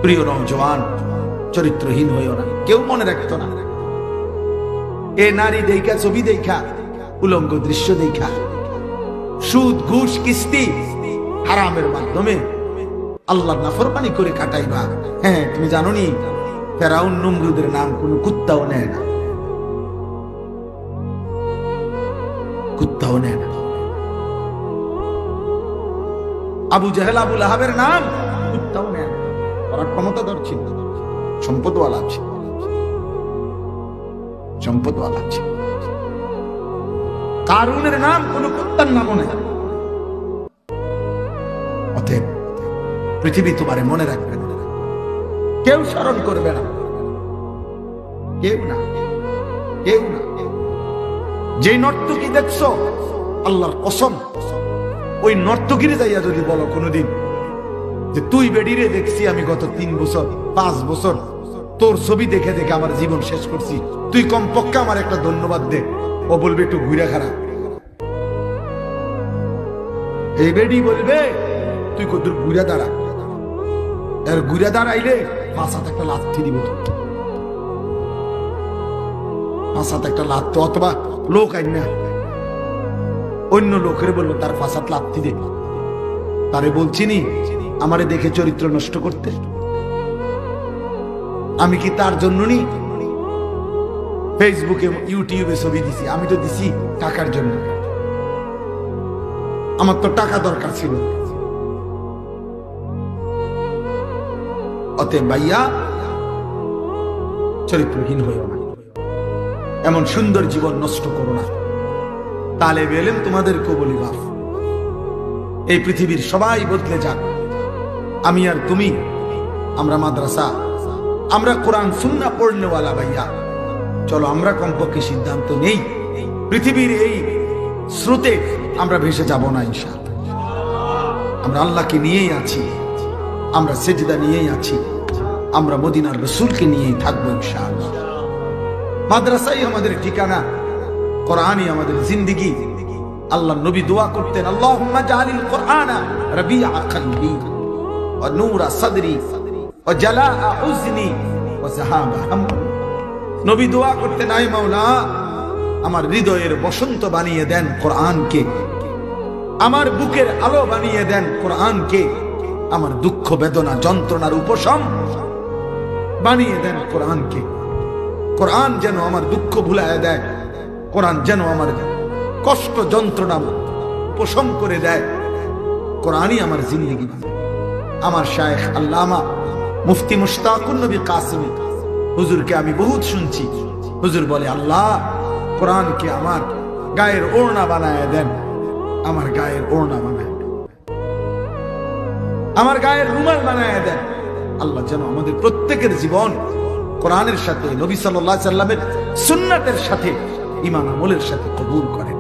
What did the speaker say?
প্রিয় নওজওয়ান, চরিত্রহীন হইও না। কেউ মনে রাখতো না। এ নারী দেখা, ছবি দেখা, উলঙ্গ দৃশ্য দেখা, সুদ ঘুষ কিস্তি হারামের মাধ্যমে আল্লাহর নাফরমানি করে কাটাইবা। হ্যাঁ, তুমি জানো নি ফেরাউন নমরুদের নাম কোন কুত্তাও নেয় না, কুত্তাও নেয় না। আবু জাহেল, আবু লাহাবের নাম কুত্তাও নেয় না। ওরা ক্ষমতাধর ছিল, সম্পদওয়ালা ছিল, সম্পদওয়ালা ছিল। কারুনের নাম কোন কুত্তার নামও নেই। অতএব পৃথিবী তোমারে মনে রাখবে না, কেউ স্মরণ করবে না, কেউ না, কেউ না। যে নর্তকী দেখছো, আল্লাহর কসম, ওই নর্তকীরে যাইয়া যদি বলো কোনদিন যে তুই বেডিরে দেখছি আমি গত 3 বছর 5 বছর তোর ছবি দেখে দেখে আমার জীবন শেষ করছি, তুই কমপক্ষে আমার একটা ধন্যবাদ দে, ও বলবে একটু ঘুরে খারাপ। এই বেডি বলবে তুই কত ঘুরে দাঁড়া, এর ঘুরে দাঁড়াইলে পাঁচাতে একটা লাথি দিব, পাঁচাতে একটা লাথি, অথবা লোক আইন না অন্য লোকের বললো তার পাঁচাত লাথি দে। তারে বলছি নি আমারে দেখে চরিত্র নষ্ট করতে? আমি কি তার জন্য নি ফেসবুকে ইউটিউবে ছবি দিছি? আমি তো দিছি টাকার জন্য, আমার তো টাকা দরকার ছিল। অতএব ভাইয়া, চরিত্রহীন হইও না, এমন সুন্দর জীবন নষ্ট করো না। তালেব ইলম তোমাদেরকে বলি, বাপ, এই পৃথিবীর সবাই বদলে যাক, আমি আর তুমি, আমরা মাদ্রাসা, আমরা কোরআন সুন্নাহ পড়নেওয়ালা ভাইয়া, চলো আমরা কমপক্ষে সিদ্ধান্ত নেই পৃথিবীর এই স্রোতে আমরা ভেসে যাব না। ইনশাআল্লাহ আমরা আল্লাহকে নিয়েই আছি, আমরা সেজদা নিয়েই আছি, আমরা মদিনার রাসূলকে নিয়েই থাকবো ইনশাআল্লাহ। মাদ্রাসাই আমাদের ঠিকানা, কোরআনই আমাদের জিন্দেগি। আল্লাহ নবী দোয়া করতেন, আল্লাহুম্মা জাআলিল কোরআনা রাবিআ কলবি ওয়া নূরা সাদরি ওয়া জালাআ হুজনি ওয়া যাহাবা হাম্মি। নবী দোয়া করতেন, আয় মাওলা, আমার হৃদয়ের বসন্ত বানিয়ে দেন কোরআনকে, আমার বুকের আলো বানিয়ে দেন কোরআনকে, আমার দুঃখ বেদনা যন্ত্রণার উপশম বানিয়ে দেন কোরআনকে। কোরআন যেন আমার দুঃখ ভুলায় দেয়, কোরআন যেন আমার কষ্ট যন্ত্রণা উপশম করে দেয়, কোরআনই আমার জিন্দেগি বানায়। আমার শায়েখ আল্লামা মুফতি মুশতাকুন নবী কাসেমী হুজুরকে আমি বহুত শুনছি, হুজুর বলে, আল্লাহ কোরআনকে আমার গায়ের ওড়না বানায় দেন, আমার গায়ের ওড়না বানায় দেন, আমার গায়ের রুমাল বানায় দেন। আল্লাহ যেন আমাদের প্রত্যেকের জীবন কোরআনের সাথে, নবী সাল্লাল্লাহু আলাইহি সাল্লামের সুন্নাতের সাথে, ঈমান আমলের সাথে কবুল করেন।